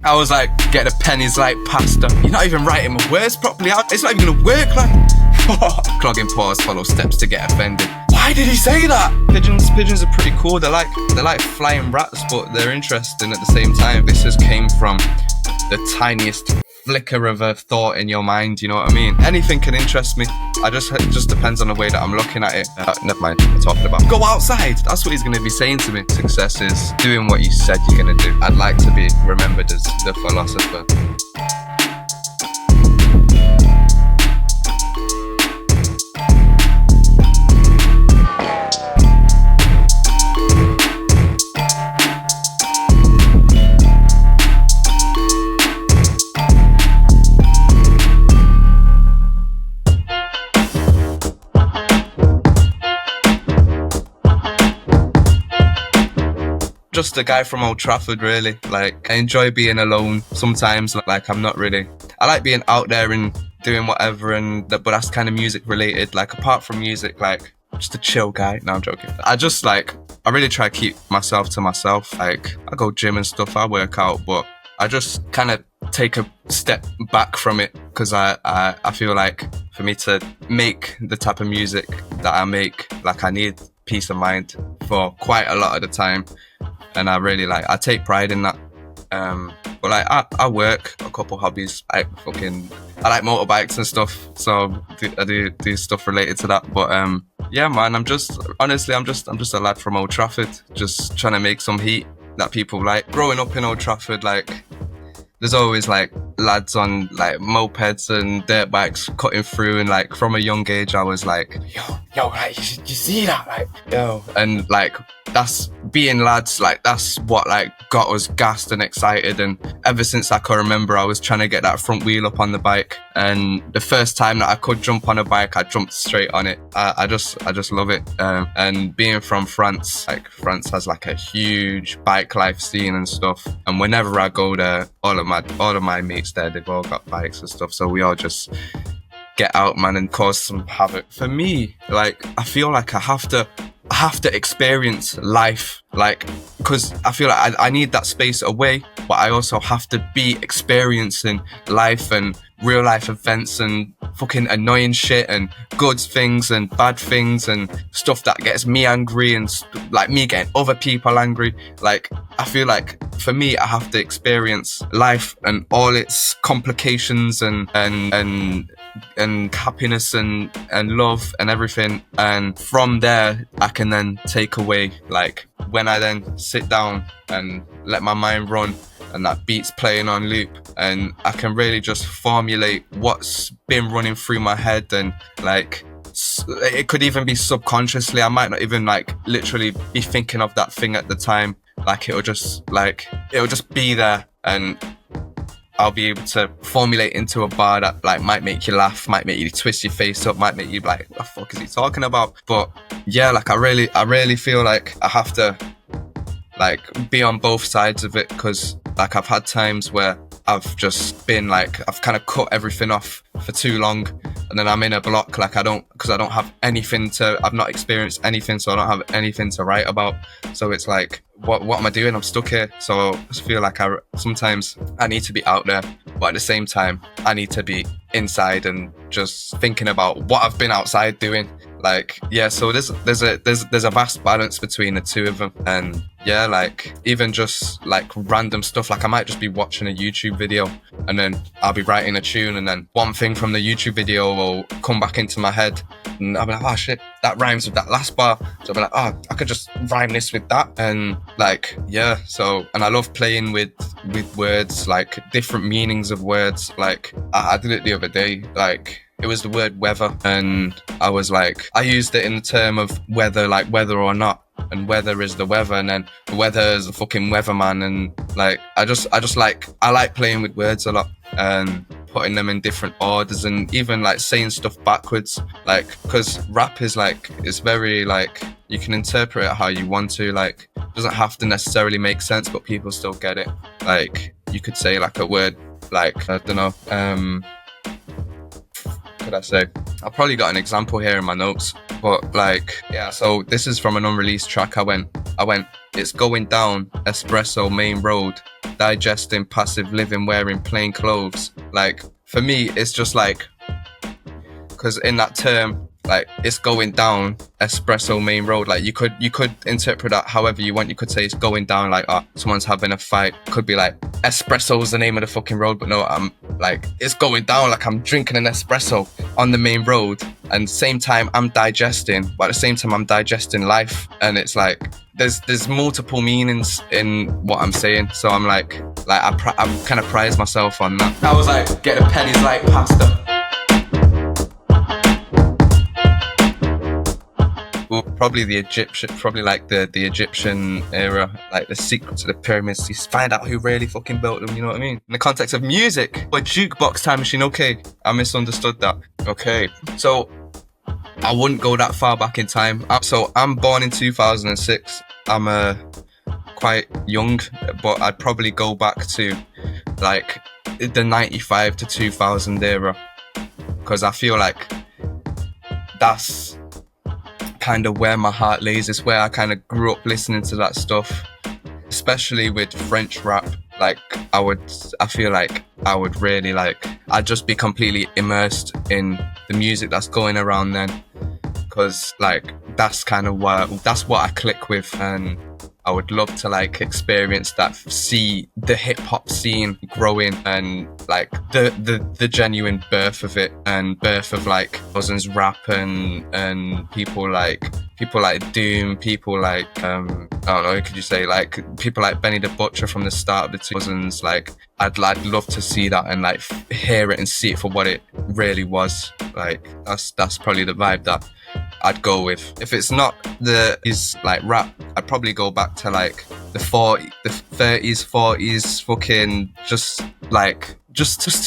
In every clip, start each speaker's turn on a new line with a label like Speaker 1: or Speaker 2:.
Speaker 1: I was like, get the pennies like pasta. You're not even writing my words properly. It's not even gonna work like. Clogging pause, follow steps to get offended. Why did he say that? Pigeons are pretty cool. They're like flying rats, but they're interesting at the same time. This just came from the tiniest flicker of a thought in your mind, you know what I mean? Anything can interest me. It just depends on the way that I'm looking at it. Never mind, I'm talking about. Go outside. That's what he's going to be saying to me. Success is doing what you said you're going to do. I'd like to be remembered as the philosopher. Just a guy from Old Trafford, really. Like, I enjoy being alone sometimes. Like, I'm not really. I like being out there and doing whatever, but that's kind of music related. Like, apart from music, like, just a chill guy. No, I'm joking. I really try to keep myself to myself. Like, I go gym and stuff, I work out, but I just kind of take a step back from it because I feel like for me to make the type of music that I make, like, I need peace of mind for quite a lot of the time. And I really I take pride in that. But like I work a couple hobbies. I like motorbikes and stuff, so I do stuff related to that. But yeah, man, I'm just a lad from Old Trafford, just trying to make some heat that people like. Growing up in Old Trafford, like, there's always like lads on like mopeds and dirt bikes cutting through, and like from a young age I was like, yo, like, you see that, like, yo, and like that's being lads, like that's what like got us gassed and excited. And ever since I can remember, I was trying to get that front wheel up on the bike, and the first time that I could jump on a bike, I jumped straight on it. I just love it. And being from France, like France has like a huge bike life scene and stuff, and whenever I go there, all of my mates there, they've all got bikes and stuff, so we all just get out, man, and cause some havoc. For me, like, I feel like I have to experience life, like, because I feel like I need that space away, but I also have to be experiencing life and real life events and fucking annoying shit and good things and bad things and stuff that gets me angry and like me getting other people angry. Like, I feel like for me, I have to experience life and all its complications and happiness and love and everything, and from there I can then take away, like, when I then sit down and let my mind run and that beat's playing on loop, and I can really just formulate what's been running through my head. And like, it could even be subconsciously, I might not even like literally be thinking of that thing at the time. Like, it'll just be there, and I'll be able to formulate into a bar that like might make you laugh, might make you twist your face up, might make you be like, what the fuck is he talking about? But yeah, like I really feel like I have to like be on both sides of it, because like I've had times where I've just been like, I've kind of cut everything off for too long, and then I'm in a block, like I've not experienced anything, so I don't have anything to write about. So it's like, what am I doing? I'm stuck here. So I just feel like sometimes I need to be out there, but at the same time I need to be inside and just thinking about what I've been outside doing. Like, yeah, so there's a vast balance between the two of them. And yeah, like even just like random stuff, like I might just be watching a YouTube video and then I'll be writing a tune, and then one thing from the YouTube video will come back into my head and I'll be like, oh shit, that rhymes with that last bar. So I'll be like, oh, I could just rhyme this with that. And like, yeah, so, and I love playing with words, like different meanings of words. Like I did it the other day, like it was the word weather, and I was like, I used it in the term of weather, like whether or not, and weather is the weather, and then the weather is the fucking weatherman. And like I like playing with words a lot and putting them in different orders, and even like saying stuff backwards, like, because rap is like, it's very like, you can interpret it how you want to, like it doesn't have to necessarily make sense, but people still get it. Like you could say like a word, like I don't know, could I say, I've probably got an example here in my notes, but like, yeah, so this is from an unreleased track. I went, it's going down, espresso, main road, digesting, passive living, wearing plain clothes. Like, for me, it's just like, because in that term, like, it's going down, espresso, main road. Like, you could interpret that however you want. You could say it's going down, like, someone's having a fight. Could be like, espresso is the name of the fucking road, but no, I'm like, it's going down, like I'm drinking an espresso on the main road, and same time I'm digesting, but at the same time I'm digesting life. And it's like, there's multiple meanings in what I'm saying. So I'm like I kind of prize myself on that. I was like, get the pennies like pasta. Well, probably the Egyptian era, like the secrets of the pyramids. You find out who really fucking built them, you know what I mean? In the context of music, or jukebox time machine, okay, I misunderstood that. Okay, so I wouldn't go that far back in time. So I'm born in 2006. I'm quite young, but I'd probably go back to like the 95 to 2000 era, because I feel like that's kind of where my heart lays. It's where I kind of grew up listening to that stuff, especially with French rap. Like, I feel like I would really like, I'd just be completely immersed in the music that's going around then, because like that's what I click with, and I would love to like experience that, see the hip hop scene growing, and like the genuine birth of it, and birth of like Cousins rap, and people like Doom, people like I don't know, could you say like people like Benny the Butcher from the start of the 2000s. Like I'd love to see that and like hear it and see it for what it really was. Like that's probably the vibe that I'd go with. If it's not his like rap, I'd probably go back to like the 30s, 40s, fucking just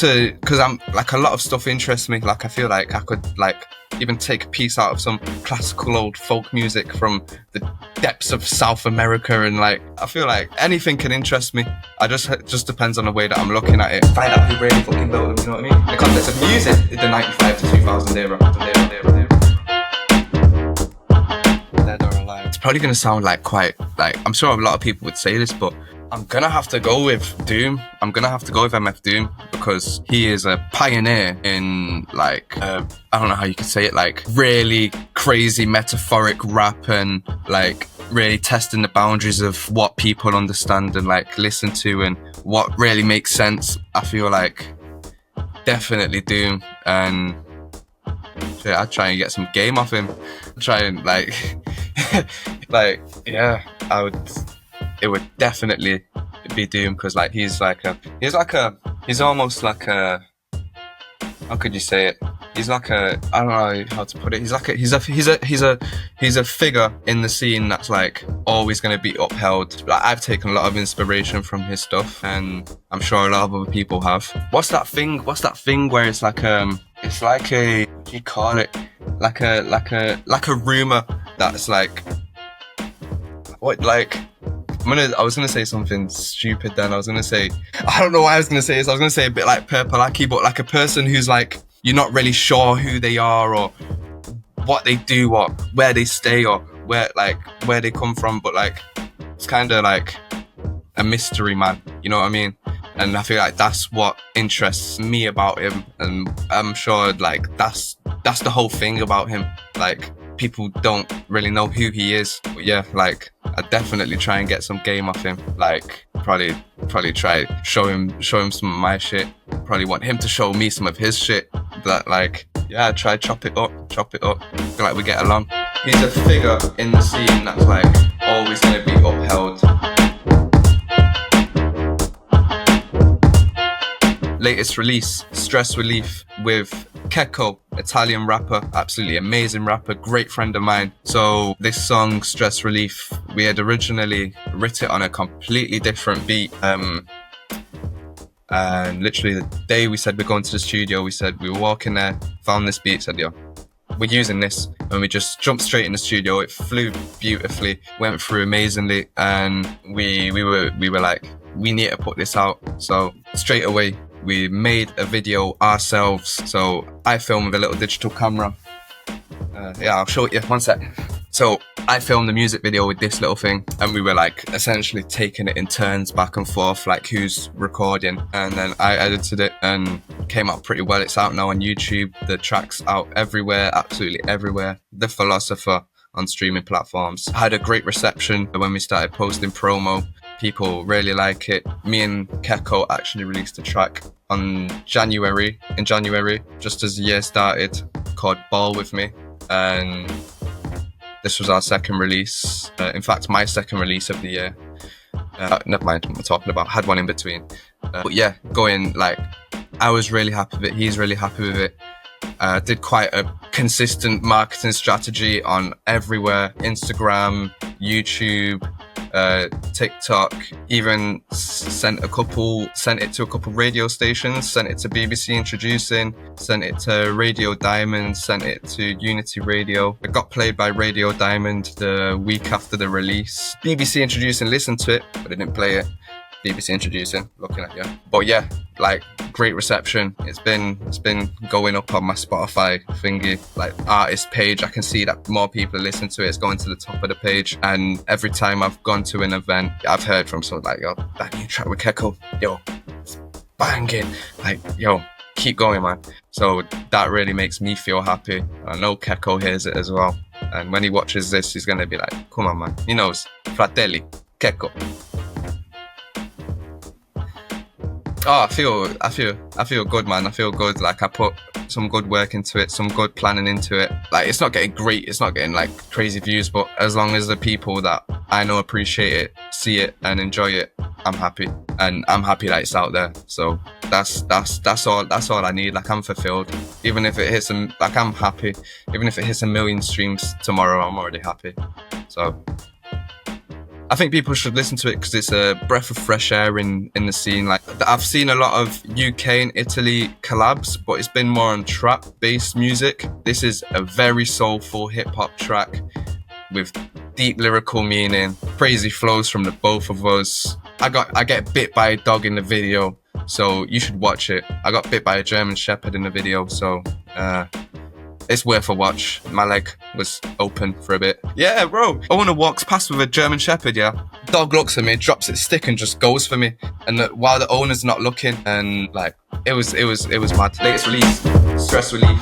Speaker 1: to, because I'm like, a lot of stuff interests me. Like I feel like I could like even take a piece out of some classical old folk music from the depths of South America, and like I feel like anything can interest me. It just depends on the way that I'm looking at it. Find out who really fucking built them, you know what I mean? In the context of music, the 95 to 2000 era. It's probably gonna sound like quite like, I'm sure a lot of people would say this, but I'm gonna have to go with Doom. I'm gonna have to go with MF Doom, because he is a pioneer in like I don't know how you could say it, like really crazy metaphoric rap, and like really testing the boundaries of what people understand and like listen to, and what really makes sense. I feel like definitely Doom, and yeah, I'd try and get some game off him. Try and like yeah, it would definitely be Doom, because like he's almost like a, how could you say it? He's like a, I don't know how to put it. He's a figure in the scene that's like always going to be upheld. Like I've taken a lot of inspiration from his stuff, and I'm sure a lot of other people have. What's that thing where it's like it's like a, what do you call it? Like a rumor that's like, what, like, I was gonna say something stupid then. I don't know why I was gonna say this. I was gonna say a bit like Purple Aki, but like a person who's like, you're not really sure who they are or what they do or where they stay or where they come from, but like it's kind of like a mystery man, you know what I mean? And I feel like that's what interests me about him, and I'm sure like that's the whole thing about him. Like people don't really know who he is, but yeah, like I definitely try and get some game off him. Like probably try show him some of my shit. Probably want him to show me some of his shit. That like, yeah, try chop it up. Feel like we get along. He's a figure in the scene that's like always gonna be upheld. Latest release, Stress Relief with Keko, Italian rapper, absolutely amazing rapper, great friend of mine. So this song, Stress Relief, we had originally written it on a completely different beat. And literally the day we said we're going to the studio, we were walking there, found this beat, said, yo, we're using this, and we just jumped straight in the studio. It flew beautifully, went through amazingly, and we were like, we need to put this out. So straight away We made a video ourselves. So I filmed with a little digital camera. Yeah, I'll show it you, one sec. So I filmed the music video with this little thing, and we were like essentially taking it in turns back and forth, like who's recording, and then I edited it and came out pretty well. It's out now on YouTube. The track's out everywhere, absolutely everywhere. The Philosopher on streaming platforms. Had a great reception when we started posting promo. People really like it. Me and Keko actually released a track in January, just as the year started, called Ball With Me, and this was our second release. In fact, my second release of the year. Never mind what I'm talking about. Had one in between. But yeah, I was really happy with it. He's really happy with it. Did quite a consistent marketing strategy on everywhere. Instagram, YouTube, TikTok, even sent it to a couple radio stations, sent it to BBC Introducing, sent it to Radio Diamond, sent it to Unity Radio. It got played by Radio Diamond the week after the release. BBC Introducing listened to it, but they didn't play it. BBC Introducing, looking at you. But yeah, like, great reception. It's been going up on my Spotify thingy, like artist page. I can see that more people are listening to it. It's going to the top of the page, and every time I've gone to an event, I've heard from someone like, yo, that new track with Keko, yo, it's banging. Like, yo, keep going, man. So that really makes me feel happy. I know Keko hears it as well, and when he watches this, he's gonna be like, come on, man. He knows, Fratelli, Keko. Oh, I feel good, man. I feel good. Like, I put some good work into it, some good planning into it. Like, it's not getting like crazy views, but as long as the people that I know appreciate it, see it and enjoy it, I'm happy. And I'm happy that it's out there. So that's all I need. Like, I'm fulfilled. Even if it hits I'm happy. Even if it hits 1 million streams tomorrow, I'm already happy. So I think people should listen to it because it's a breath of fresh air in the scene. Like, I've seen a lot of UK and Italy collabs, but it's been more on trap-based music. This is a very soulful hip-hop track with deep lyrical meaning, crazy flows from the both of us. I get bit by a dog in the video, so you should watch it. I got bit by a German Shepherd in the video, so it's worth a watch. My leg was open for a bit. Yeah, bro. Owner walks past with a German Shepherd, yeah. Dog looks at me, drops its stick and just goes for me. And while the owner's not looking, and like, it was mad. Latest release, stress relief.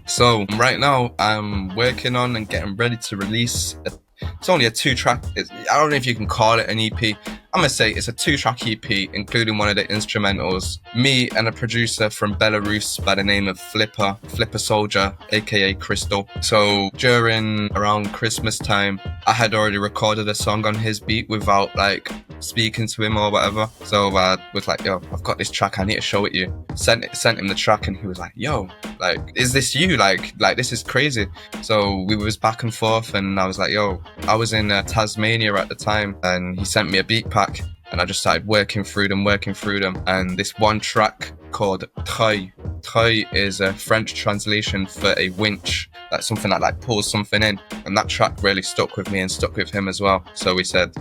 Speaker 1: So right now I'm working on and getting ready to release it's only a 2-track. I don't know if you can call it an EP. I'm gonna say it's a 2-track EP, including one of the instrumentals. Me and a producer from Belarus by the name of Flipper Soldier, aka Crystal. So around Christmas time, I had already recorded a song on his beat without like speaking to him or whatever. So I was like, yo, I've got this track, I need to show it you. Sent him the track, and he was like, yo, like, is this you? Like this is crazy. So we was back and forth, and I was like, yo, I was in Tasmania at the time, and he sent me a beat pack, and I just started working through them, and this one track called Treuil is a French translation for a winch. That's something that like pulls something in, and that track really stuck with me and stuck with him as well. So we said,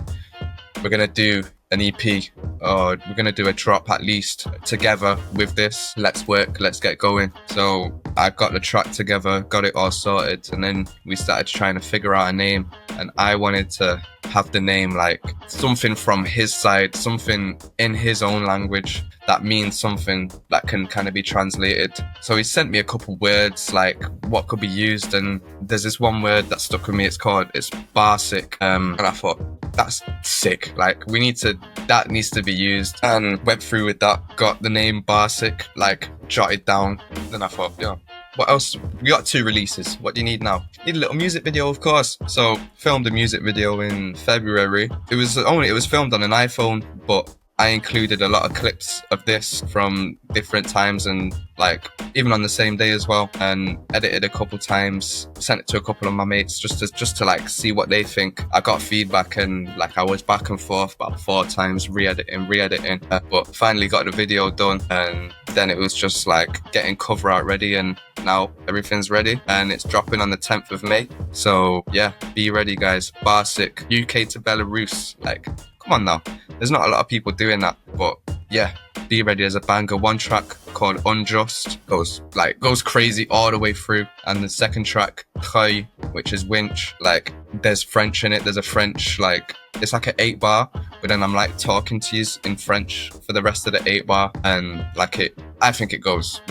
Speaker 1: we're gonna do an EP, or we're gonna do a drop at least together with this. Let's work, let's get going. So I got the track together, got it all sorted, and then we started trying to figure out a name. And I wanted to have the name like something from his side, something in his own language that means something that can kind of be translated. So he sent me a couple words like what could be used, and there's this one word that stuck with me. It's Barsic, and I thought, that's sick. Like, that needs to be used, and went through with that. Got the name Barsic like jotted down. Then I thought, yo, what else? We got 2 releases. What do you need now? Need a little music video, of course. So filmed a music video in February. It was filmed on an iPhone, but I included a lot of clips of this from different times, and like even on the same day as well, and edited a couple times, sent it to a couple of my mates just to like see what they think. I got feedback, and like I was back and forth about 4 times, re-editing, but finally got the video done, and then it was just like getting cover art ready, and now everything's ready and it's dropping on the 10th of May. So yeah, be ready guys. Barsic, UK to Belarus, like come on now. There's not a lot of people doing that, but yeah, be ready. As a banger. One track called Unjust goes crazy all the way through, and the second track, Treuil, which is winch, like there's French in it. There's a French, like it's like an 8 bar, but then I'm like talking to you in French for the rest of the 8 bar, and like I think it goes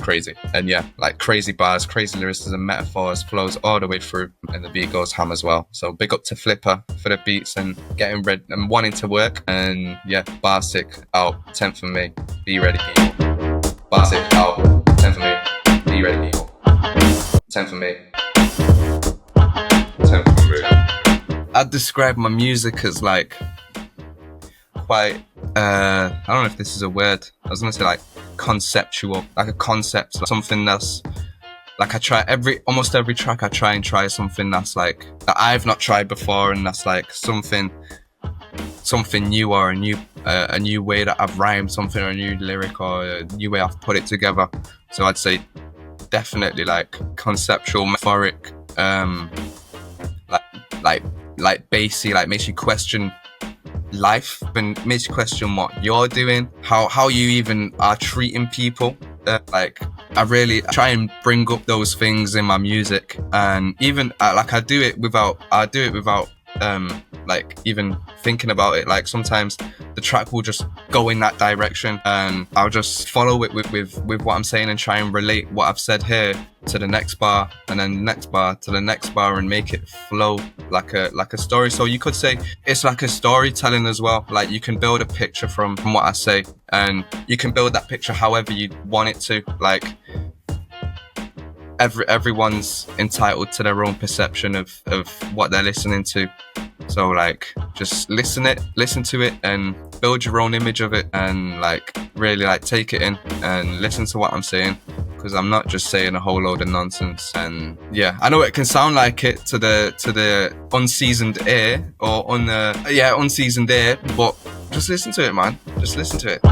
Speaker 1: crazy. And yeah, like crazy bars, crazy lyricism, metaphors, flows all the way through, and the beat goes ham as well. So big up to Flipper for the beats and getting ready and wanting to work. And yeah, Barsic out 10th of May. Be ready, people. Barsic out 10th of May. Be ready, people. 10th of May. 10th of May. I'd describe my music as like quite I don't know if this is a word. I was gonna say like conceptual, like a concept, like something that's like almost every track I try something that's like that I've not tried before, and that's like something new, or a new way that I've rhymed something, or a new lyric, or a new way I've put it together. So I'd say definitely like conceptual, metaphoric, like bassy, like makes you question life and makes you question what you're doing, how you even are treating people. Like I really try and bring up those things in my music, and even I do it without like even thinking about it. Like sometimes the track will just go in that direction, and I'll just follow it with what I'm saying and try and relate what I've said here to the next bar, and then the next bar to the next bar, and make it flow like a story. So you could say it's like a storytelling as well. Like you can build a picture from what I say, and you can build that picture however you want it to. Like everyone's entitled to their own perception of what they're listening to. So like just listen to it and build your own image of it, and like really like take it in and listen to what I'm saying, because I'm not just saying a whole load of nonsense. And yeah, I know it can sound like it to the unseasoned ear, or unseasoned ear, but just listen to it, man. Just listen to it.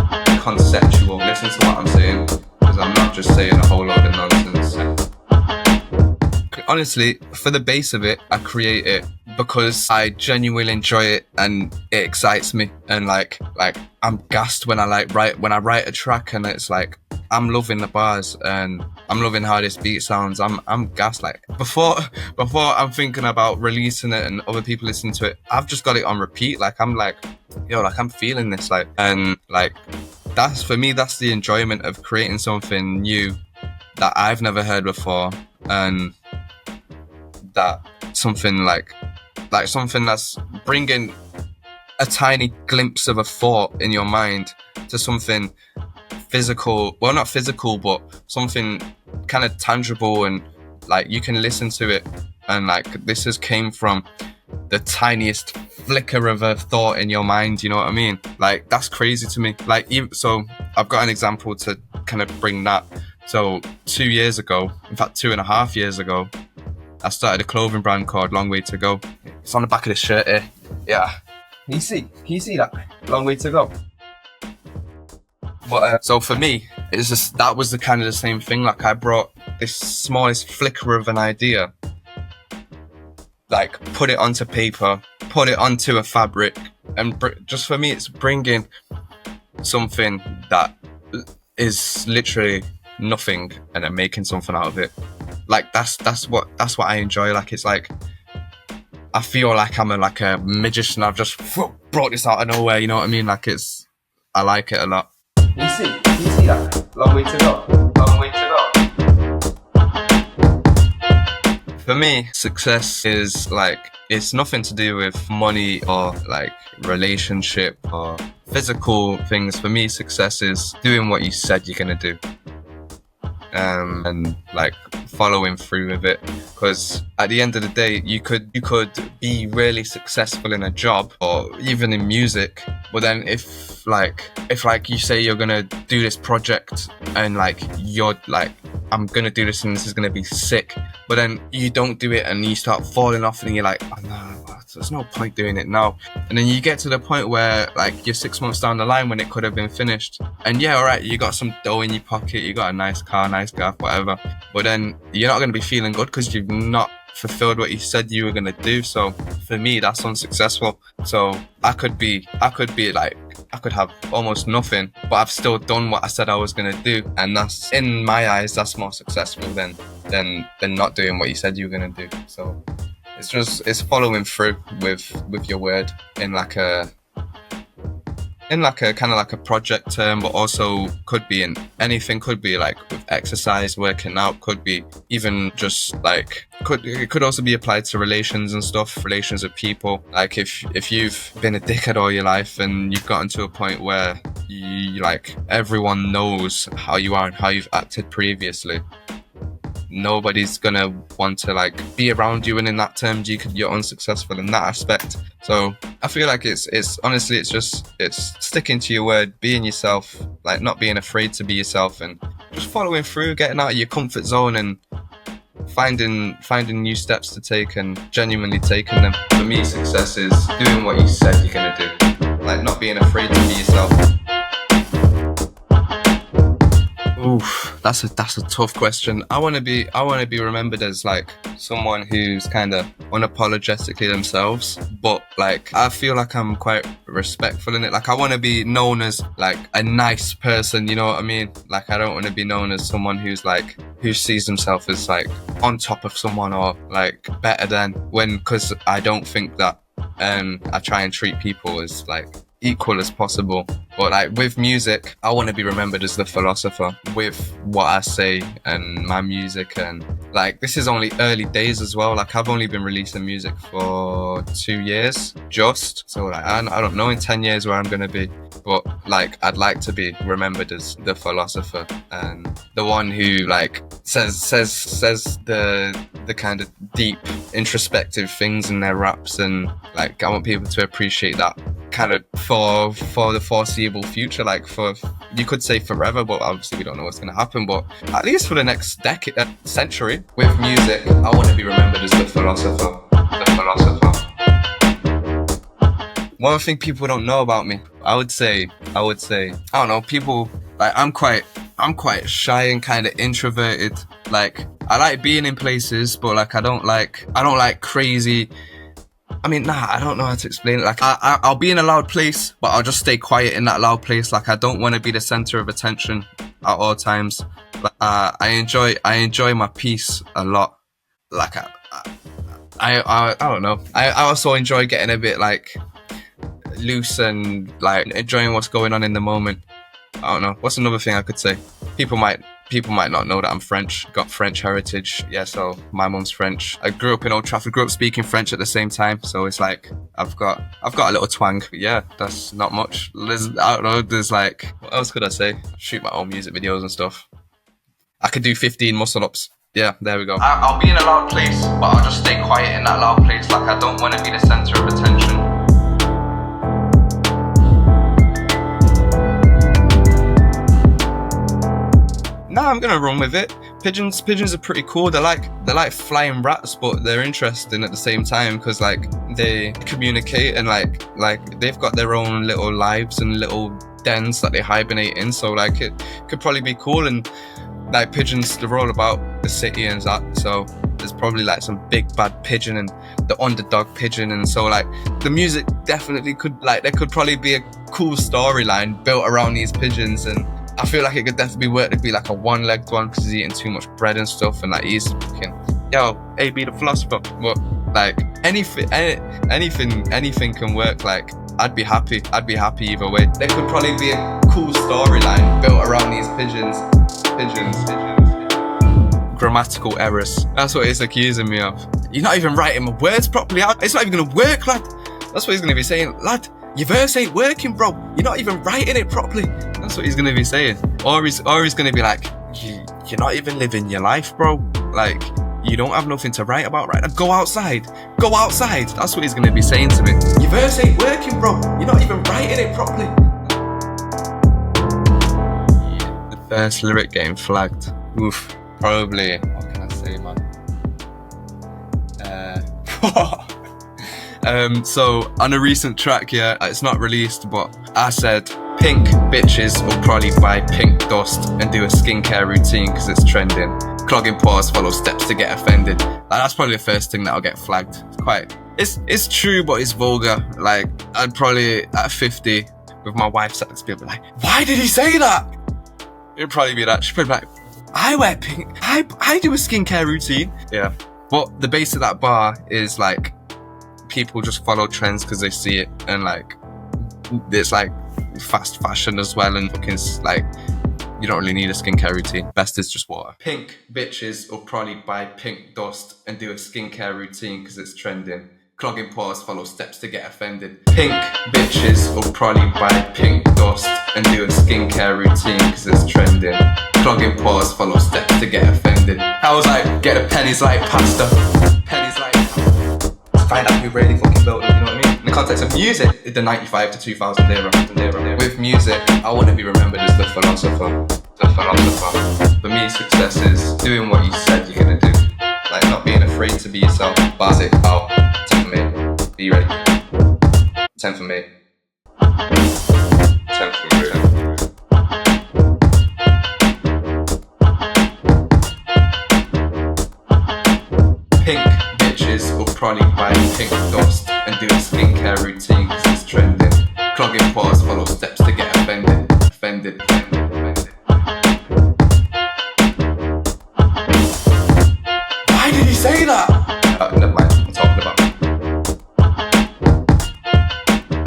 Speaker 1: Conceptual. Listen to what I'm saying, because I'm not just saying a whole load of nonsense. Honestly, for the base of it, I create it because I genuinely enjoy it and it excites me, and like I'm gassed when I write a track, and it's like I'm loving the bars and I'm loving how this beat sounds. I'm gassed. Like before I'm thinking about releasing it and other people listening to it, I've just got it on repeat. Like I'm like, yo, like I'm feeling this, like, and like that's for me, that's the enjoyment of creating something new that I've never heard before, and that something like something that's bringing a tiny glimpse of a thought in your mind to something physical, well not physical, but something kind of tangible, and like you can listen to it, and like this has came from the tiniest flicker of a thought in your mind, you know what I mean? Like that's crazy to me. Like so I've got an example to kind of bring that. So 2 years ago, in fact 2.5 years ago, I started a clothing brand called Long Way to Go. It's on the back of this shirt here. Yeah. Can you see that? Long way to go. But so for me, it's just that was the kind of the same thing. Like I brought this smallest flicker of an idea, like put it onto paper, put it onto a fabric, and just for me, it's bringing something that is literally nothing and then making something out of it. Like that's what I enjoy. Like it's like I feel like I'm like a magician. I've just brought this out of nowhere, you know what I mean? Like I like it a lot. You see that? Long way to go. Long way to go. For me, success is like, it's nothing to do with money or like relationship or physical things. For me, success is doing what you said you're gonna do. and like following through with it. Because at the end of the day, you could be really successful in a job or even in music, but then if you say you're gonna do this project and like you're like, I'm gonna do this and this is gonna be sick, but then you don't do it and you start falling off and you're like, oh no, there's no point doing it now. And then you get to the point where like you're 6 months down the line when it could have been finished, and yeah, alright, you got some dough in your pocket, you got a nice car, nice gaff, whatever, but then you're not going to be feeling good because you've not fulfilled what you said you were going to do. So for me, that's unsuccessful. So I could have almost nothing, but I've still done what I said I was going to do, and that's, in my eyes, that's more successful than not doing what you said you were going to do. So it's following through with your word in like a kind of like a project term, but also could be in anything. Could be like with exercise, working out, could be even just like it could also be applied to relations and stuff, relations with people. Like if you've been a dickhead all your life and you've gotten to a point where you like everyone knows how you are and how you've acted previously, nobody's gonna want to like be around you, and in that terms you're unsuccessful in that aspect. So I feel like it's honestly it's sticking to your word, being yourself, like not being afraid to be yourself, and just following through, getting out of your comfort zone and finding new steps to take and genuinely taking them. For me, success is doing what you said you're gonna do, like not being afraid to be yourself. Oof, that's a tough question. I want to be remembered as like someone who's kind of unapologetically themselves, but like I feel like I'm quite respectful in it. Like I want to be known as like a nice person, you know what I mean? Like I don't want to be known as someone who sees himself as like on top of someone or like better than, because I don't think that I try and treat people as like equal as possible. But like with music, I want to be remembered as the philosopher with what I say and my music. And like this is only early days as well. Like I've only been releasing music for 2 years just, so like I don't know in 10 years where I'm gonna be, but like I'd like to be remembered as the philosopher and the one who like says the kind of deep introspective things in their raps, and like I want people to appreciate that kind of for the foreseeable future, like for, you could say forever, but obviously we don't know what's going to happen, but at least for the next century. With music, I want to be remembered as the philosopher. One thing people don't know about me, I would say, I don't know, people, like I'm quite shy and kind of introverted. Like I like being in places, but like I don't like crazy. I don't know how to explain it. Like I'll be in a loud place, but I'll just stay quiet in that loud place. Like I don't want to be the center of attention at all times. But I enjoy my peace a lot. Like I don't know. I also enjoy getting a bit like loose and like enjoying what's going on in the moment. I don't know. What's another thing I could say? People might not know that I'm French, got French heritage. Yeah, so my mum's French. I grew up in Old Trafford, grew up speaking French at the same time. So it's like, I've got a little twang. But yeah, that's not much. I don't know, there's like, what else could I say? Shoot my own music videos and stuff. I could do 15 muscle ups. Yeah, there we go. I'll be in a loud place, but I'll just stay quiet in that loud place. Like I don't want to be the center of attention. Nah, I'm gonna run with it. Pigeons are pretty cool. They're like flying rats, but they're interesting at the same time because like they communicate and like they've got their own little lives and little dens that they hibernate in. So like it could probably be cool. And like pigeons, they're all about the city and that. So there's probably like some big bad pigeon and the underdog pigeon, and so like the music definitely could, like there could probably be a cool storyline built around these pigeons. And I feel like it could definitely work to be like a one-legged one because he's eating too much bread and stuff, and like he's fucking, yo, AB the philosopher. But like anything can work. Like I'd be happy either way. There could probably be a cool storyline built around these pigeons. Grammatical errors. That's what it's accusing me of. You're not even writing my words properly out. It's not even gonna work, lad. That's what he's gonna be saying, lad. Your verse ain't working, bro. You're not even writing it properly. That's what he's gonna be saying. Or he's gonna be like, you're not even living your life, bro. Like, you don't have nothing to write about right now. Go outside. Go outside. That's what he's going to be saying to me. Your verse ain't working, bro. You're not even writing it properly. Yeah, the first lyric getting flagged. Oof. Probably. What can I say, man? So on a recent track, yeah, it's not released, but I said pink bitches will probably buy pink dust and do a skincare routine because it's trending. Clogging pores, follow steps to get offended. Like, that's probably the first thing that'll get flagged. It's true, but it's vulgar. Like, I'd probably at 50 with my wife sat next to me, be like, why did he say that? It'd probably be that. She'd probably be like, I wear pink. I do a skincare routine. Yeah. But the base of that bar is like, people just follow trends because they see it, and like, it's like fast fashion as well, and fucking like, you don't really need a skincare routine. Best is just water. Pink bitches will probably buy pink dust and do a skincare routine because it's trending. Clogging pores, follow steps to get offended. Pink bitches will probably buy pink dust and do a skincare routine because it's trending. Clogging pores, follow steps to get offended. I was like, get a pennies like pasta. Pennies like pasta. Find out who really fucking built it, you know what I mean? In the context of music, the 95 to 2000 era. With music, I want to be remembered as the philosopher. The philosopher. For me, success is doing what you said you're gonna do. Like, not being afraid to be yourself. Bars it out. 10 for me. Be ready. 10 for me. 10 for me. Pink bitches will probably buy pink dust and do a skincare routine because it's trending. Clogging pores, follow steps to get offended. Offended. Why did he say that? Never mind, I'm talking about.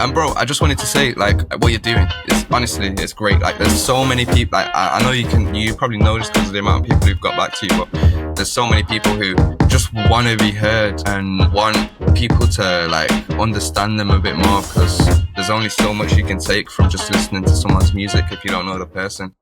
Speaker 1: And bro, I just wanted to say, like, what you're doing is, honestly, it's great. Like, there's so many people, like, I know you probably know this because of the amount of people who've got back to you, but there's so many people who just want to be heard and want people to, like, understand them a bit more, because there's only so much you can take from just listening to someone's music if you don't know the person.